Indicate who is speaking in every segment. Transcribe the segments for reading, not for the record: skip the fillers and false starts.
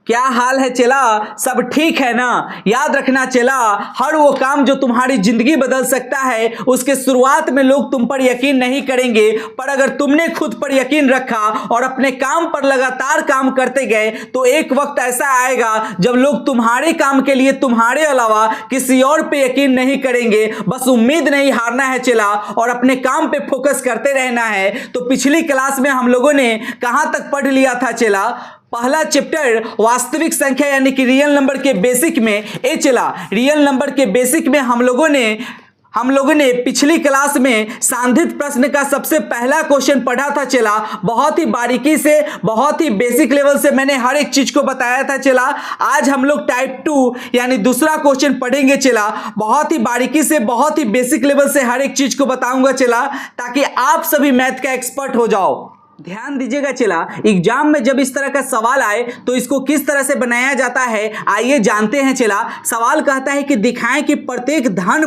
Speaker 1: क्या हाल है चेला, सब ठीक है ना। याद रखना चेला, हर वो काम जो तुम्हारी जिंदगी बदल सकता है उसके शुरुआत में लोग तुम पर यकीन नहीं करेंगे, पर अगर तुमने खुद पर यकीन रखा और अपने काम पर लगातार काम करते गए तो एक वक्त ऐसा आएगा जब लोग तुम्हारे काम के लिए तुम्हारे अलावा किसी और पे यकीन नहीं करेंगे। बस उम्मीद नहीं हारना है चेला और अपने काम पे फोकस करते रहना है। तो पिछली क्लास में हम लोगों ने कहां तक पढ़ लिया था चेला? पहला चैप्टर वास्तविक संख्या यानी कि रियल नंबर के बेसिक में। ए चला, रियल नंबर के बेसिक में हम लोगों ने पिछली क्लास में सांधित प्रश्न का सबसे पहला क्वेश्चन पढ़ा था चला। बहुत ही बारीकी से, बहुत ही बेसिक लेवल से मैंने हर एक चीज को बताया था चला। आज हम लोग टाइप 2 यानी दूसरा क्वेश्चन पढ़ेंगे चला। बहुत ही बारीकी से, बहुत ही बेसिक लेवल से हर एक चीज को बताऊंगा चला, ताकि आप सभी मैथ का एक्सपर्ट हो जाओ। ध्यान दीजिएगा चला, एग्जाम में जब इस तरह का सवाल आए तो इसको किस तरह से बनाया जाता है आइए जानते हैं चला। सवाल कहता है कि दिखाएं कि प्रत्येक धन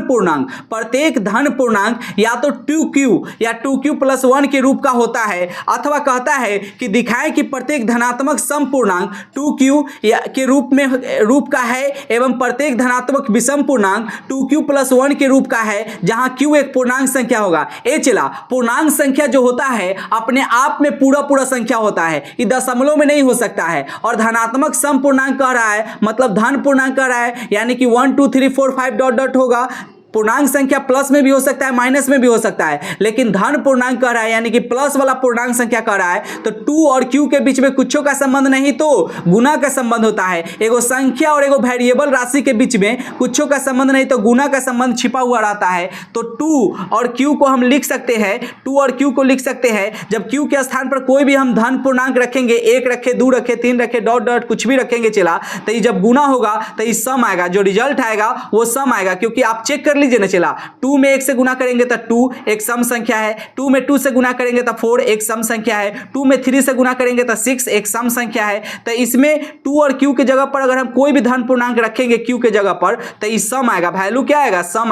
Speaker 1: पूर्णांक या तो 2q या 2q + 1 के रूप का होता है, अथवा कहता है कि दिखाएं कि प्रत्येक धनात्मक सम पूर्णांक 2q के रूप का है एवं प्रत्येक धनात्मक विषम पूर्णांक 2q + 1 के रूप का है, जहां q एक पूर्णांक संख्या होगा। ए चला, पूर्णांक संख्या जो होता है अपने आप में पूरा संख्या होता है, ये दशमलव में नहीं हो सकता है। और धनात्मक सम पूर्णांक कह रहा है मतलब धन पूर्णांक कह रहा है, यानी कि 1 2 3 4 5 डॉट डॉट होगा। पूर्णांक संख्या प्लस में भी हो सकता है, माइनस में भी हो सकता है, लेकिन धन पूर्णांक कह रहा है यानी कि प्लस वाला पूर्णांक संख्या कह रहा है। तो 2 और q के बीच में कुछ का संबंध नहीं तो गुना का संबंध होता है। एगो संख्या और एगो वेरिएबल राशि के बीच में कुछ का संबंध नहीं तो गुना का संबंध छिपा हुआ रहता है। तो 2 और q को हम लिख सकते हैं, 2 और q को लिख सकते हैं। जब q के स्थान पर कोई भी हम धन पूर्णांक रखेंगे, 1 रखे, 2 रखे, 3 रखे, डॉट डॉट कुछ भी रखेंगे चला, तो ये जब गुना होगा तो ये सम आएगा, जो रिजल्ट आएगा वो सम आएगा। क्योंकि आप चेक कर लीजिए ना चला, 2 में 1 से गुना करेंगे तो 2 एक सम संख्या है, 2 में 2 से गुना करेंगे तो 4 एक सम संख्या है, 2 में 3 से गुना करेंगे तो 6 एक सम संख्या है। तो इसमें 2 और q के जगह पर अगर हम कोई भी धन पूर्णांक रखेंगे q के जगह पर तो इस सम आएगा, वैल्यू क्या आएगा? सम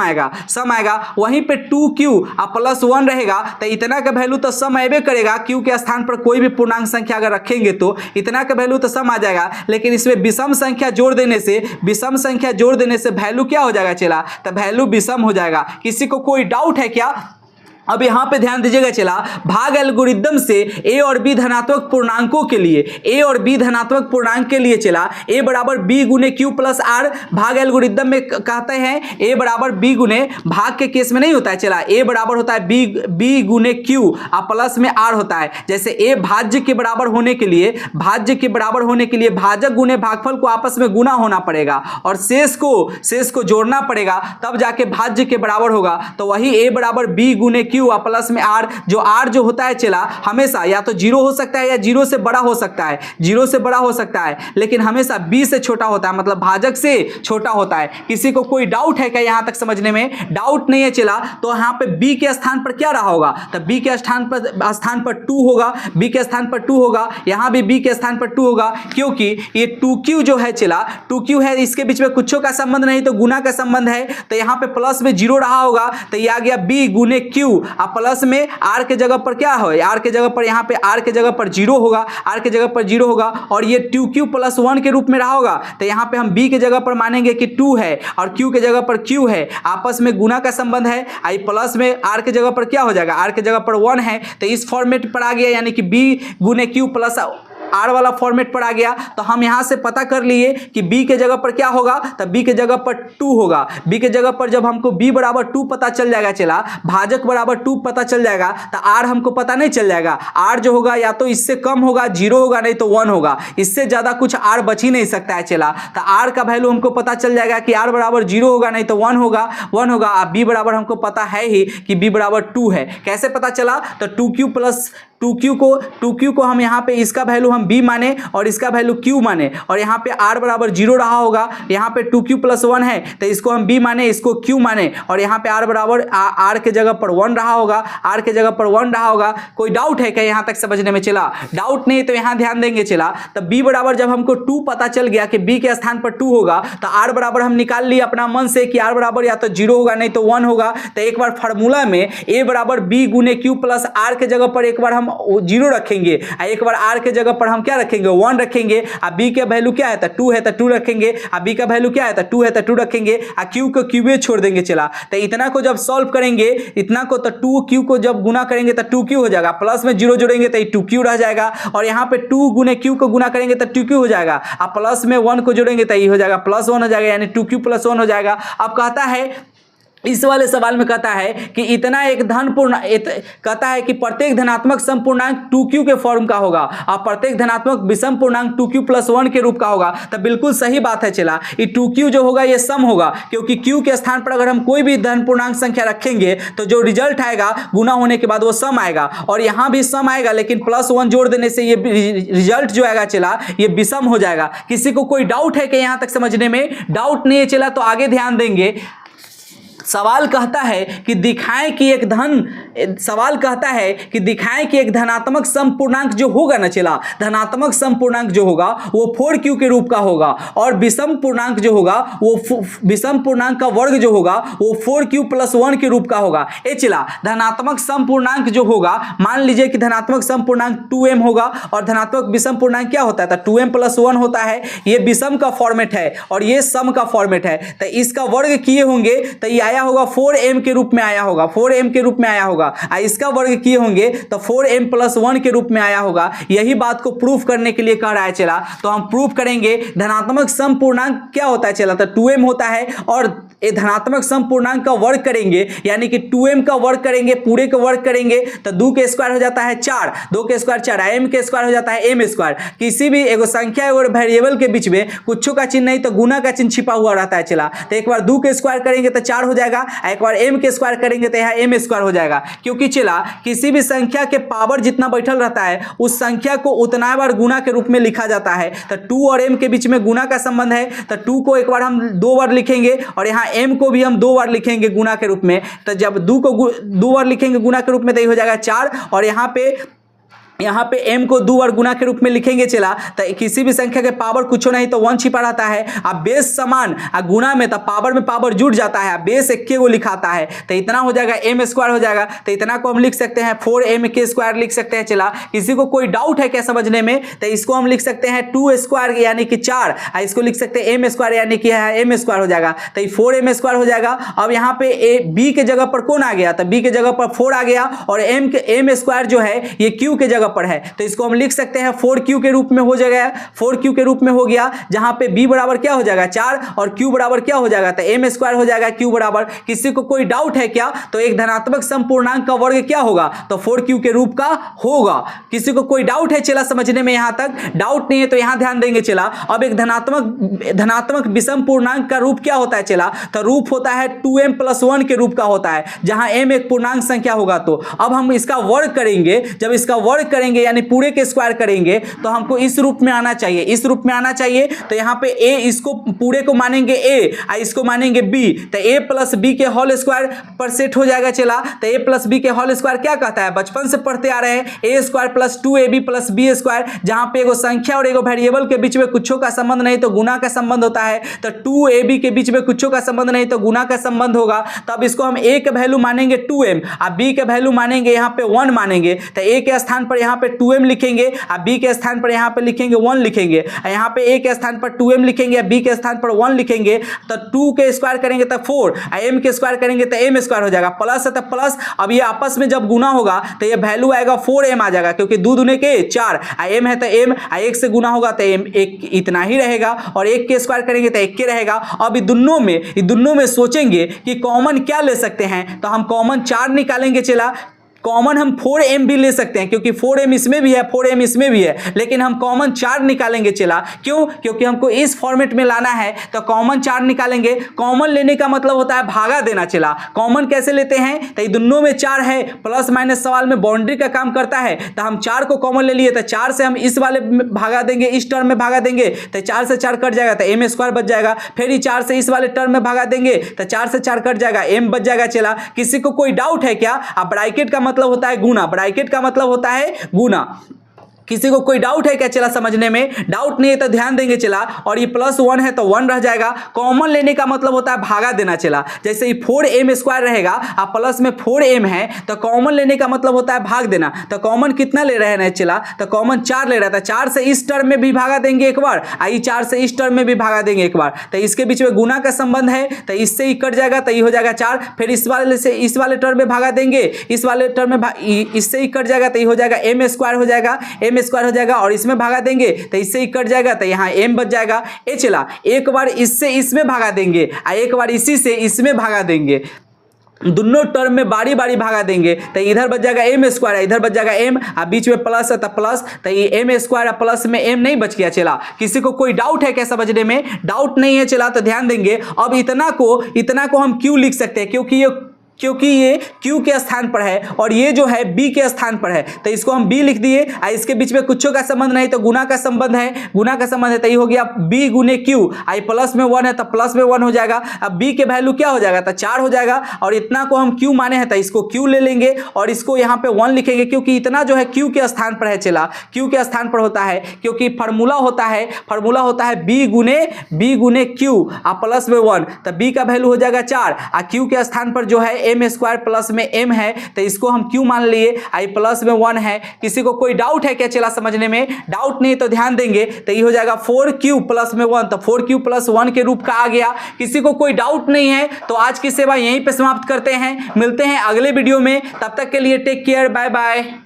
Speaker 1: आएगा। वहीं पे 2q और +1 रहेगा तो इतना का वैल्यू तो सम आएबे करेगा। q के स्थान पर कोई भी पूर्णांक संख्या अगर रखेंगे तो इतना का वैल्यू तो सम आ जाएगा, लेकिन इसमें विषम संख्या जोड़ देने से वैल्यू क्या हो जाएगा चला? तो वैल्यू विषम हो जाएगा। किसी को कोई डाउट है क्या? अब यहां पे ध्यान दीजिएगा चला, भाग एल्गोरिदम से a और b धनात्मक पूर्णांकों के लिए चला a बराबर b गुने q + r। भाग एल्गोरिदम में कहते हैं a बराबर b गुने, भाग के केस में नहीं होता है चला, a बराबर होता है b गुने q और प्लस में r होता है। जैसे a भाज्य के बराबर होने के लिए भाजक गुने भागफल को आपस में गुना होना पड़ेगा और शेष को जोड़ना पड़ेगा, तब जाके भाज्य के बराबर होगा। तो वही a बराबर b गुने q और प्लस में r, जो r जो होता है चला हमेशा या तो 0 हो सकता है या 0 से बड़ा हो सकता है, लेकिन हमेशा b से छोटा होता है, मतलब भाजक से छोटा होता है। किसी को कोई डाउट है क्या यहां तक समझने में? डाउट नहीं है चला, तो यहां पे b के स्थान पर क्या रहा होगा? तो b के स्थान पर 2 होगा, b के स्थान पर 2 होगा, यहां भी b के स्थान पर 2 होगा, क्योंकि ये 2q जो है चला 2q है, इसके बीच में कुछ का संबंध नहीं तो गुना का संबंध है। तो यहां पे प्लस में 0 रहा होगा तो ये आ गया b गुने q और प्लस में r के जगह पर क्या हो? r के जगह पर यहाँ पे r के जगह पर 0 होगा और ये 2q + 1 के रूप में रहा होगा। तो यहाँ पे हम b के जगह पर मानेंगे कि 2 है और q के जगह पर q है, आपस में गुना का संबंध है। आई प्लस में r के जगह पर क्या हो जाएगा? r के जगह पर 1 है, तो इस फॉर्मेट पर आ गया, यानी कि b गुने q + r वाला फॉर्मेट पर आ गया। तो हम यहां से पता कर लिए कि b के जगह पर क्या होगा? तो b के जगह पर 2 होगा। b के जगह पर जब हमको b बराबर 2 पता चल जाएगा चला, भाजक बराबर 2 पता चल जाएगा, तो r हमको पता नहीं चल जाएगा। r जो होगा या तो इससे कम होगा, 0 होगा, नहीं तो 1 होगा, इससे ज्यादा कुछ r बच ही नहीं सकता है चला। तो r का वैल्यू हमको पता चल जाएगा कि r बराबर 0 होगा, नहीं तो 1 होगा। अब b बराबर हमको पता है ही कि b बराबर 2 है। कैसे पता चला? तो 2q को हम यहाँ पे इसका वैल्यू हम b माने और इसका वैल्यू q माने, और यहाँ पे r बराबर 0 रहा होगा, यहाँ पे 2q + 1 है तो इसको हम b माने, इसको q माने, और यहाँ पे r बराबर r के जगह पर 1 रहा होगा। कोई डाउट है क्या यहाँ तक समझने में चला? डाउट नहीं तो यहाँ ध्यान देंगे चला। तो b बराबर जब हमको 2 पता चल गया कि b के स्थान पर 2 होगा, तो r बराबर हम निकाल लिए अपना मन से कि r बराबर या तो 0 होगा नहीं तो 1 होगा। तो एक बार फार्मूला में a बराबर b गुने q + r के जगह पर एक बार हम जीरो रखेंगे, एक बार आर के जगह पर हम क्या रखेंगे 1 रखेंगे, अब बी का वैल्यू क्या है तो 2 है तो 2 रखेंगे, अब बी का वैल्यू क्या है तो 2 है तो 2 रखेंगे, और क्यू को क्यूए छोड़ देंगे। चला तो इतना को जब सॉल्व करेंगे, इतना को तो 2 क्यू को जब गुना करेंगे तो 2 क्यू हो जाएगा, प्लस में जीरो जोड़ेंगे तो 2 क्यू रह जाएगा, और यहाँ पे 2 गुने क्यू को गुना करेंगे तो 2 क्यू हो जाएगा, अब प्लस में 1 को जोड़ेंगे तो ये हो जाएगा +1 हो जाएगा, यानी 2 क्यू + 1 हो जाएगा। अब कहता है इस वाले सवाल में कहता है कि इतना एक धन पूर्ण कहता है कि प्रत्येक धनात्मक सम पूर्णांक 2q के फॉर्म का होगा और प्रत्येक धनात्मक विषम पूर्णांक 2q + 1 के रूप का होगा। तो बिल्कुल सही बात है। चला ये 2q जो होगा ये सम होगा, क्योंकि q के स्थान पर अगर हम कोई भी धन पूर्णांक संख्या रखेंगे तो जो रिजल्ट आएगा गुना होने के बाद वो सम आएगा, और यहाँ भी सम आएगा, लेकिन +1 जोड़ देने से ये रिजल्ट जो आएगा चला ये विषम हो जाएगा। किसी को कोई डाउट है कि यहाँ तक समझने में? डाउट नहीं है चला तो आगे ध्यान देंगे। सवाल कहता है कि दिखाएं कि एक धनात्मक सम पूर्णांक जो होगा ना चला, धनात्मक सम पूर्णांक जो होगा वो 4q के रूप का होगा, और विषम पूर्णांक जो होगा वो विषम पूर्णांक का वर्ग जो होगा वो 4q + 1 के रूप का होगा। ए चला धनात्मक सम पूर्णांक जो होगा, मान लीजिए कि धनात्मक सम पूर्णांक 2m होगा और धनात्मक विषम पूर्णांक क्या होता है तो 2m + 1 होता है। ये विषम का फॉर्मेट है और ये सम का फॉर्मेट है, तो इसका वर्ग किए होंगे तो ये आया होगा 4m के रूप में आया होगा, 4m के रूप में आया होगा। इसका वर्ग किए होंगे तो 4m + 1 के रूप में आया होगा। यही बात को प्रूफ करने के लिए कह रहा है चला, तो हम प्रूफ करेंगे धनात्मक सम पूर्णांक क्या होता है चला तो 2m होता है, और ये धनात्मक सम पूर्णांक का वर्ग करेंगे यानी कि 2m का वर्ग करेंगे, पूरे का वर्ग करेंगे तो 2 के स्क्वायर हो जाता है 4, 2 के स्क्वायर 4, m के स्क्वायर हो जाता है m स्क्वायर। किसी भी एगो संख्या और वेरिएबल के बीच में कुछ का चिन्ह नहीं तो गुना का चिन्ह छिपा हुआ रहता है चला, तो एक बार 2 के स्क्वायर करेंगे तो 4 हो जाएगा, एक बार m के स्क्वायर करेंगे तो यहाँ m स्क्वायर हो जाएगा। क्योंकि चला किसी भी संख्या के पावर जितना बैठल रहता है उस संख्या को उतना बार गुना के रूप में लिखा जाता है, तो 2 और m के बीच में गुना का संबंध है, तो 2 को एक बार हम 2 बार लिखेंगे और यहाँ m को भी हम 2 बार लिखेंगे गुना के रूप में। तो जब 2 को 2 बार लिखेंगे गुना के रूप में तो ये हो जाएगा 4, और यहाँ पे m को 2 बार गुना के रूप में लिखेंगे चला, तो किसी भी संख्या के पावर कुछ नहीं तो 1 छिपा रहता है, अब बेस समान गुना में तो पावर में पावर जुड़ जाता है, बेस 1 को लिखाता है, तो इतना हो जाएगा m स्क्वायर हो जाएगा। तो इतना को हम लिख सकते हैं 4m के स्क्वायर लिख सकते हैं। चला किसी को कोई डाउट है क्या समझने में? तो इसको हम लिख सकते हैं 2 स्क्वायर यानी कि 4, इसको लिख सकते हैं m स्क्वायर यानी कि m स्क्वायर हो जाएगा, तो ये 4m स्क्वायर हो जाएगा। अब यहाँ पे b के जगह पर कौन आ गया? तो b के जगह पर 4 आ गया, और m स्क्वायर जो है ये q के जगह पर है, तो इसको हम लिख सकते हैं 4q के रूप में हो जाएगा, 4q के रूप में हो गया, जहां पे b बराबर क्या हो जाएगा 4 और q बराबर क्या हो जाएगा तो m स्क्वायर हो जाएगा q बराबर। किसी को कोई डाउट है क्या? तो एक धनात्मक सम पूर्णांक का वर्ग क्या होगा तो 4q के रूप का होगा। किसी को कोई डाउट है चला समझने में? यहां तक डाउट नहीं है तो यहां ध्यान देंगे चला। अब एक धनात्मक विषम पूर्णांक का रूप क्या होता है चला तो रूप होता है 2m + 1 के रूप का होता है, जहां m एक पूर्णांक संख्या होगा। तो अब हम इसका वर्ग करेंगे, जब इसका वर्ग करेंगे यानी पूरे के स्क्वायर करेंगे तो हमको इस रूप में आना चाहिए, इस रूप में आना चाहिए। तो यहाँ पे a इसको पूरे को मानेंगे a, इसको मानेंगे b, तो a + b के होल स्क्वायर पर सेट हो जाएगा। चला तो a + b के होल स्क्वायर क्या कहता है? बचपन से पढ़ते आ रहे हैं a² + 2ab + b², जहां पे एगो संख्या और एगो वेरिएबल के बीच में कुछो का संबंध नहीं तो गुना का संबंध होता है, तो 2ab के बीच में कुछो का संबंध नहीं तो गुना का संबंध होगा। तब इसको हम a का वैल्यू मानेंगे 2m और b का वैल्यू मानेंगे यहाँ पे 1 मानेंगे, तो a के स्थान पर यहाँ पे 2m लिखेंगे और b के स्थान पर यहाँ पे लिखेंगे 1 लिखेंगे, यहाँ पे a के स्थान पर 2m लिखेंगे और b के स्थान पर 1 लिखेंगे। तो 2 के स्क्वायर करेंगे तो 4, m के स्क्वायर करेंगे तो m स्क्वायर हो जाएगा, प्लस है तो प्लस। अब ये आपस में जब गुना होगा तो ये वैल्यू आएगा 4m आ जाएगा, क्योंकि 2 दूने के 4, m है तो m, 1 से गुना होगा तो m एक इतना ही रहेगा, और 1 के स्क्वायर करेंगे तो 1 के रहेगा। अब ये दोनों में सोचेंगे कि कॉमन क्या ले सकते हैं, तो हम कॉमन 4 निकालेंगे। चला कॉमन हम 4m भी ले सकते हैं, क्योंकि 4m इसमें भी है 4m इसमें भी है, लेकिन हम कॉमन 4 निकालेंगे। चला क्यों? क्योंकि हमको इस फॉर्मेट में लाना है, तो कॉमन 4 निकालेंगे। कॉमन लेने का मतलब होता है भागा देना। चला कॉमन कैसे लेते हैं? तो ये दोनों में 4 है, प्लस माइनस सवाल में बाउंड्री का काम करता है, तो हम 4 को कॉमन ले लिए, तो 4 से हम इस वाले में भागा देंगे, इस टर्म में भागा देंगे, तो 4 से 4 कट जाएगा तो m स्क्वायर बच जाएगा। फिर ही 4 से इस वाले टर्म में भागा देंगे तो 4 से 4 कट जाएगा, m बच जाएगा। चला किसी को कोई डाउट है क्या? अब ब्रैकेट का मतलब होता है गुना, ब्रैकेट का मतलब होता है गुना। किसी को कोई डाउट है क्या चला समझने में? डाउट नहीं है तो ध्यान देंगे चला। और ये +1 है तो 1 रह जाएगा। कॉमन लेने का मतलब होता है भागा देना चला। जैसे ये 4m² रहेगा, अब प्लस में 4m है तो कॉमन लेने का मतलब होता है भाग देना। तो कॉमन कितना ले रहे हैं चला? तो कॉमन 4 ले रहा था। 4 से इस टर्म में भी भागा देंगे एक बार, आई 4 से इस टर्म में भी भागा देंगे एक बार। तो इसके बीच में गुना का संबंध है तो इससे ही कट जाएगा, तो ये हो जाएगा 4। फिर इस वाले से इस वाले टर्म में भागा देंगे, इस वाले टर्म में इससे ही कट जाएगा, तो ये हो जाएगा m² हो जाएगा, m² हो जाएगा। और इसमें भागा देंगे तो इससे ही कट जाएगा, तो यहाँ m बच जाएगा। ए चला, एक बार इससे इसमें भागा देंगे और एक बार इसी से इसमें भागा देंगे, दोनों टर्म में बारी बारी भागा देंगे। तो इधर बच जाएगा m², इधर बच जाएगा m, और बीच में प्लस है तो प्लस, तो ये m² प्लस में m नहीं बच गया चला। किसी को कोई डाउट है क्या समझने में? डाउट नहीं है चला तो ध्यान देंगे। अब इतना को हम क्यों लिख सकते हैं? क्योंकि ये Q के स्थान पर है और ये जो है B के स्थान पर है, तो इसको हम B लिख दिए। इसके बीच में कुछ का संबंध नहीं तो गुना का संबंध है, गुना का संबंध है तो ये हो गया B गुने Q। आई प्लस में 1 है तो प्लस में 1 हो जाएगा। अब B के वैल्यू क्या हो जाएगा? तो 4 हो जाएगा। और इतना को हम Q माने हैं तो इसको Q ले लेंगे और इसको यहाँ पे 1 लिखेंगे, क्योंकि इतना जो है Q के स्थान पर है चला, Q के स्थान पर होता है। क्योंकि फार्मूला होता है B गुने Q और प्लस में 1, तो B का वैल्यू हो जाएगा 4 और Q के स्थान पर जो है m² प्लस में m है तो इसको हम q मान लिए। आई प्लस में 1 है। किसी को कोई डाउट है क्या चला समझने में? डाउट नहीं तो ध्यान देंगे, तो ये हो जाएगा 4q प्लस में 1, तो 4q प्लस 1 के रूप का आ गया। किसी को कोई डाउट नहीं है तो आज की सेवा यहीं पे समाप्त करते हैं। मिलते हैं अगले वीडियो में, तब तक के लिए टेक केयर, बाय बाय।